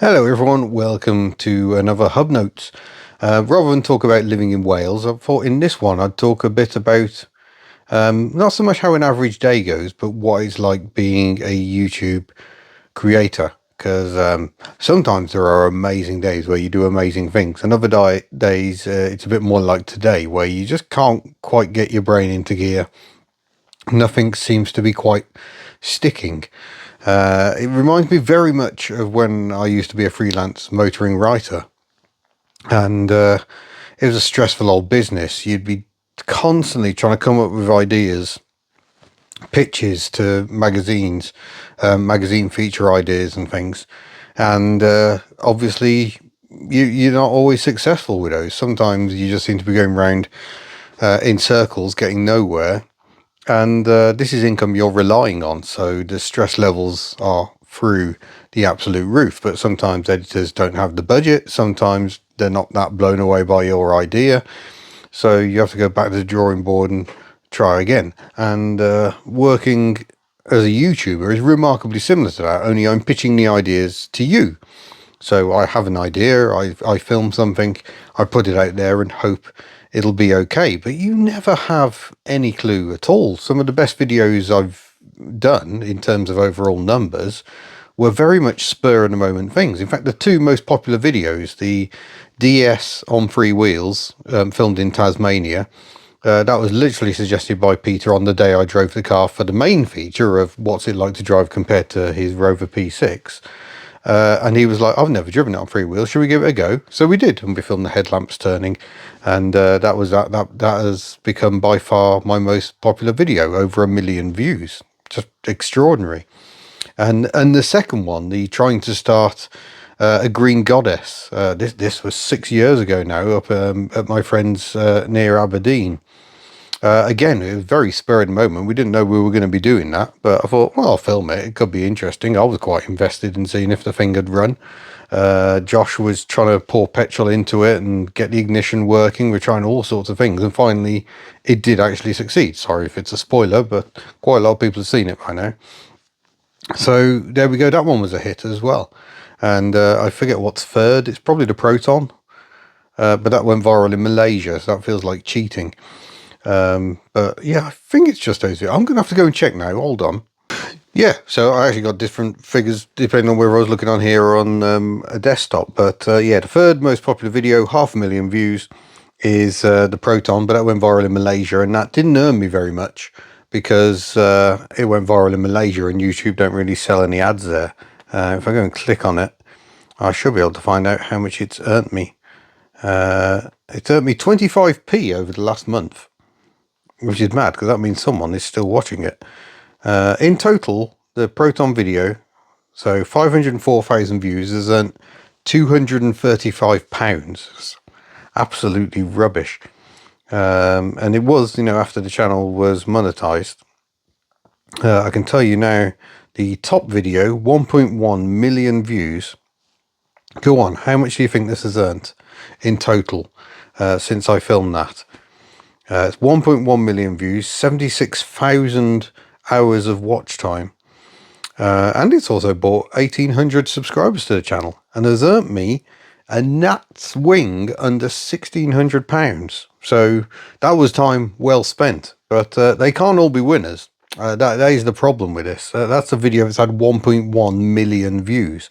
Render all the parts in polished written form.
Hello everyone, welcome to another Hub Notes. Rather than talk about living in Wales, I thought in this one I'd talk a bit about not so much how an average day goes, but what it's like being a YouTube creator. Because sometimes there are amazing days where you do amazing things, and other days it's a bit more like today where you just can't quite get your brain into gear. Nothing seems to be quite sticking. It reminds me very much of when I used to be a freelance motoring writer, and it was a stressful old business. You'd be constantly trying to come up with ideas, pitches to magazines, magazine feature ideas and things, and obviously you're not always successful with those. Sometimes you just seem to be going round in circles, getting nowhere. And this is income you're relying on, so the stress levels are through the absolute roof. But sometimes editors don't have the budget, sometimes they're not that blown away by your idea, so you have to go back to the drawing board and try again. And working as a YouTuber is remarkably similar to that, only I'm pitching the ideas to you. So I have an idea, I film something, I put it out there and hope it'll be okay. But you never have any clue at all. Some of the best videos I've done in terms of overall numbers were very much spur of the moment things. In fact, the two most popular videos, the DS on three wheels, filmed in Tasmania, that was literally suggested by Peter on the day I drove the car for the main feature of what's it like to drive compared to his Rover P6. And he was like, I've never driven it on three wheels. Should we give it a go? So we did, and we filmed the headlamps turning, and that has become by far my most popular video, over 1 million views. Just extraordinary. And the second one, the trying to start a green goddess. This was 6 years ago now, up at my friend's near Aberdeen. Again, it was very spur of the moment. We didn't know we were going to be doing that, but I thought, well, I'll film it. It could be interesting. I was quite invested in seeing if the thing had run. Josh was trying to pour petrol into it and get the ignition working. We're trying all sorts of things, and finally, it did actually succeed. Sorry if it's a spoiler, but quite a lot of people have seen it by now. So there we go. That one was a hit as well. And I forget what's third. It's probably the Proton, but that went viral in Malaysia, so that feels like cheating. But yeah, I think it's just those two. I'm gonna have to go and check now. Hold on. Yeah, so I actually got different figures depending on whether I was looking on here or on a desktop. But yeah, the third most popular video, 500,000 views, is the Proton, but that went viral in Malaysia, and that didn't earn me very much because it went viral in Malaysia and YouTube don't really sell any ads there. If I go and click on it, I should be able to find out how much it's earned me. It's earned me 25p over the last month, which is mad because that means someone is still watching it. In total, the Proton video, so 504,000 views, has earned £235. Absolutely rubbish. And it was, after the channel was monetized. I can tell you now, the top video, 1.1 million views. Go on, how much do you think this has earned in total since I filmed that? It's 1.1 million views, 76,000 hours of watch time. And it's also brought 1,800 subscribers to the channel and has earned me a gnat's wing under £1,600. So that was time well spent. But they can't all be winners. That is the problem with this. That's a video that's had 1.1 million views.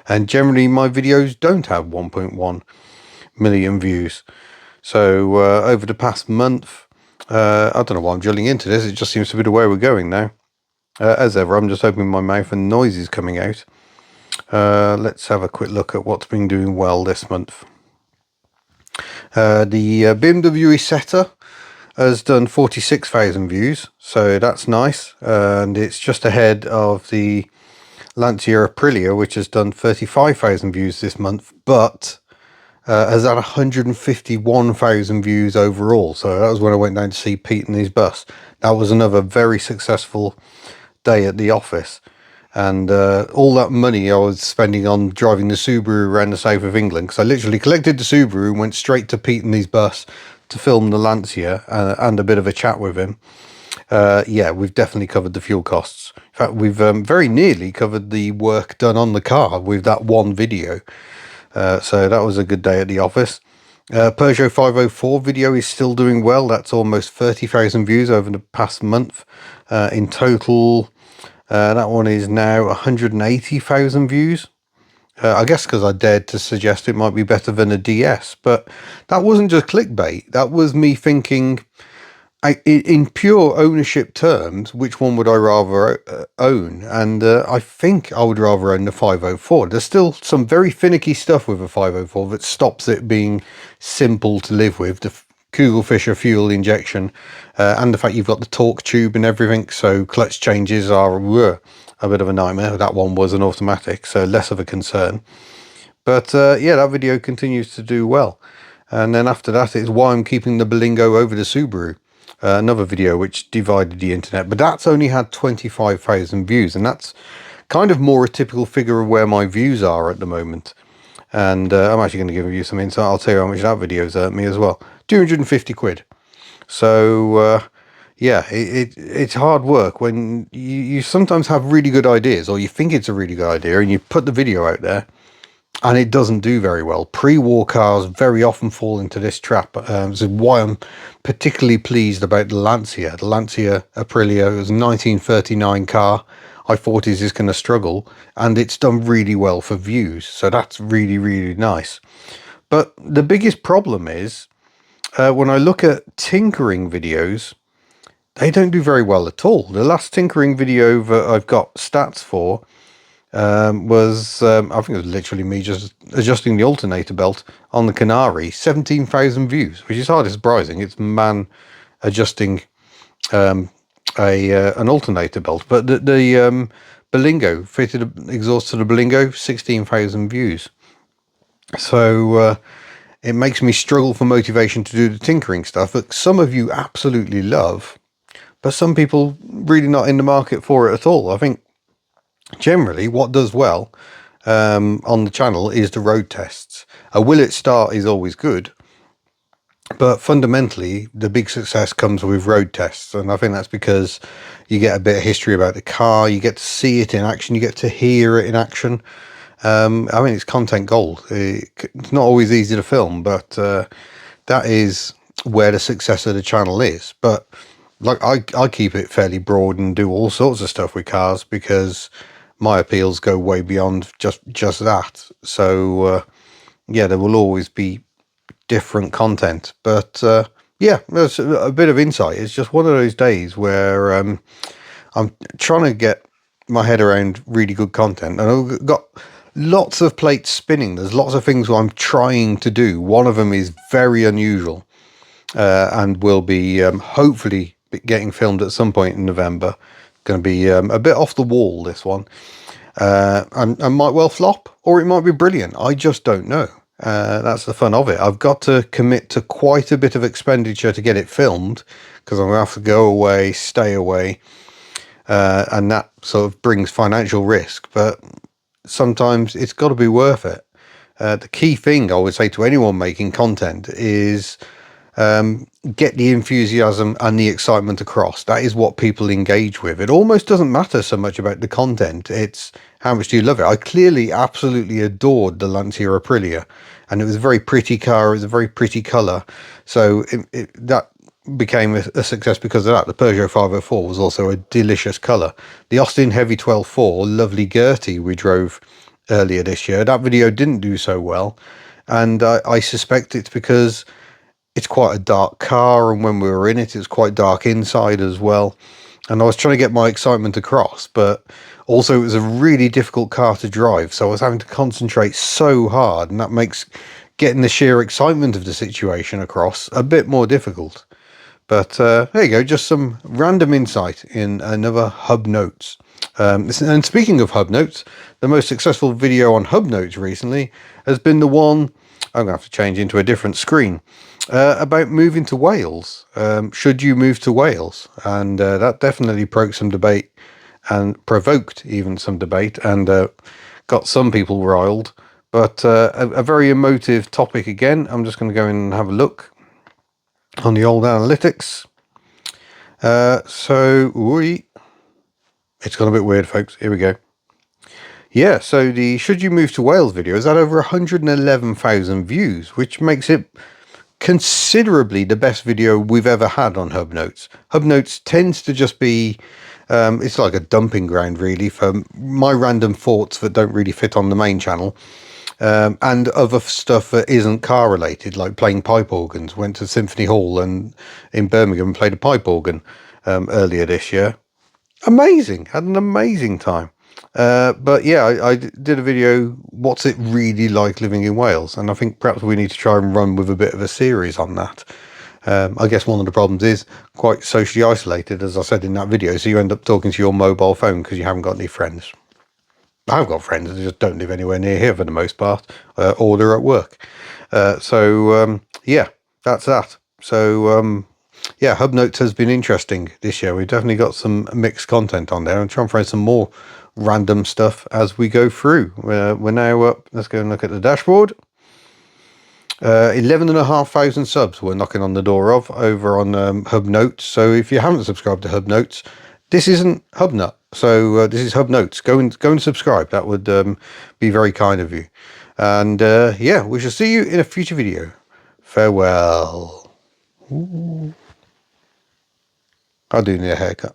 And generally my videos don't have 1.1 million views. So over the past month, I don't know why I'm drilling into this. It just seems to be the way we're going now. As ever, I'm just opening my mouth and noise is coming out. Let's have a quick look at what's been doing well this month. The BMW Isetta has done 46,000 views, so that's nice. And it's just ahead of the Lancia Aprilia, which has done 35,000 views this month, but has had 151,000 views overall. So that was when I went down to see Pete and his bus. That was another very successful day at the office. And all that money I was spending on driving the Subaru around the south of England, because I literally collected the Subaru and went straight to Pete and his bus to film the Lancia and a bit of a chat with him. Yeah, we've definitely covered the fuel costs. In fact, we've very nearly covered the work done on the car with that one video. So that was a good day at the office. Peugeot 504 video is still doing well. That's almost 30,000 views over the past month. In total, that one is now 180,000 views. I guess because I dared to suggest it might be better than a DS, but that wasn't just clickbait. That was me thinking, in pure ownership terms, which one would I rather own? And I think I would rather own the 504. There's still some very finicky stuff with a 504 that stops it being simple to live with. The Kugelfischer fuel injection, and the fact you've got the torque tube and everything, so clutch changes are a bit of a nightmare. That one was an automatic, so less of a concern. But yeah, that video continues to do well. And then after that, it's why I'm keeping the Berlingo over the Subaru. Another video which divided the internet, but that's only had 25,000 views, and that's kind of more a typical figure of where my views are at the moment. And I'm actually going to give you some insight. I'll tell you how much that video's earned me as well. 250 quid. So yeah, it's hard work when you sometimes have really good ideas, or you think it's a really good idea, and you put the video out there and it doesn't do very well. Pre-war cars very often fall into this trap. This is why I'm particularly pleased about the Lancia. The Lancia Aprilia was a 1939 car. I thought is just going to struggle, and it's done really well for views. So that's really, really nice. But the biggest problem is when I look at tinkering videos, they don't do very well at all. The last tinkering video that I've got stats for was I think it was literally me just adjusting the alternator belt on the Canary. 17,000 views, which is hardly surprising. It's man adjusting an alternator belt, but the Berlingo fitted exhaust to the Berlingo, 16,000 views. So it makes me struggle for motivation to do the tinkering stuff that some of you absolutely love, but some people really not in the market for it at all. I think generally what does well on the channel is the road tests. A will it start is always good, but fundamentally the big success comes with road tests, and I think that's because you get a bit of history about the car, you get to see it in action, you get to hear it in action. I mean, it's content gold. It's not always easy to film, but that is where the success of the channel is. But like I keep it fairly broad and do all sorts of stuff with cars because my appeals go way beyond just that. So yeah, there will always be different content. But yeah, there's a bit of insight. It's just one of those days where I'm trying to get my head around really good content, and I've got lots of plates spinning. There's lots of things I'm trying to do. One of them is very unusual and will be hopefully getting filmed at some point in November. Going to be a bit off the wall, this one, and might well flop, or it might be brilliant. I just don't know. That's the fun of it. I've got to commit to quite a bit of expenditure to get it filmed, because I'm going to have to go away, stay away, and that sort of brings financial risk, but sometimes it's got to be worth it. The key thing I would say to anyone making content is get the enthusiasm and the excitement across. That is what people engage with. It almost doesn't matter so much about the content, it's how much do you love it. I clearly absolutely adored the Lancia Aprilia, and it was a very pretty car, it was a very pretty colour, so that became a success because of that. The Peugeot 504 was also a delicious colour. The Austin Heavy 12.4, lovely Gertie, we drove earlier this year, that video didn't do so well, and I suspect it's because it's quite a dark car, and when we were in it, it was quite dark inside as well. And I was trying to get my excitement across, but also it was a really difficult car to drive. So I was having to concentrate so hard, and that makes getting the sheer excitement of the situation across a bit more difficult. But there you go, just some random insight in another Hub Notes. And speaking of Hub Notes, the most successful video on Hub Notes recently has been the one, I'm going to have to change into a different screen, about moving to Wales. Should you move to Wales? And that definitely provoked some debate, and even some debate, and got some people riled. But a very emotive topic again. I'm just going to go in and have a look on the old analytics. It's gone a bit weird, folks. Here we go. Yeah, so the Should You Move to Wales video has had over 111,000 views, which makes it considerably the best video we've ever had on Hub Notes. Hub Notes tends to just be, it's like a dumping ground really for my random thoughts that don't really fit on the main channel. And other stuff that isn't car related, like playing pipe organs. Went to Symphony Hall and in Birmingham and played a pipe organ earlier this year. Amazing, had an amazing time. But yeah, I did a video, what's it really like living in Wales? And I think perhaps we need to try and run with a bit of a series on that. I guess one of the problems is quite socially isolated, as I said in that video, so you end up talking to your mobile phone because you haven't got any friends. I've got friends that just don't live anywhere near here for the most part, or they're at work. Yeah, that's that. So yeah, Hub Notes has been interesting this year. We've definitely got some mixed content on there. I'm trying to find some more random stuff as we go through. We're now up. Let's go and look at the dashboard. 11,500 subs we're knocking on the door of over on Hub Notes. So if you haven't subscribed to Hub Notes, this isn't Hub Nut. So this is Hub Notes. Go and subscribe. That would be very kind of you. And yeah, we shall see you in a future video. Farewell. Ooh. I do need a haircut.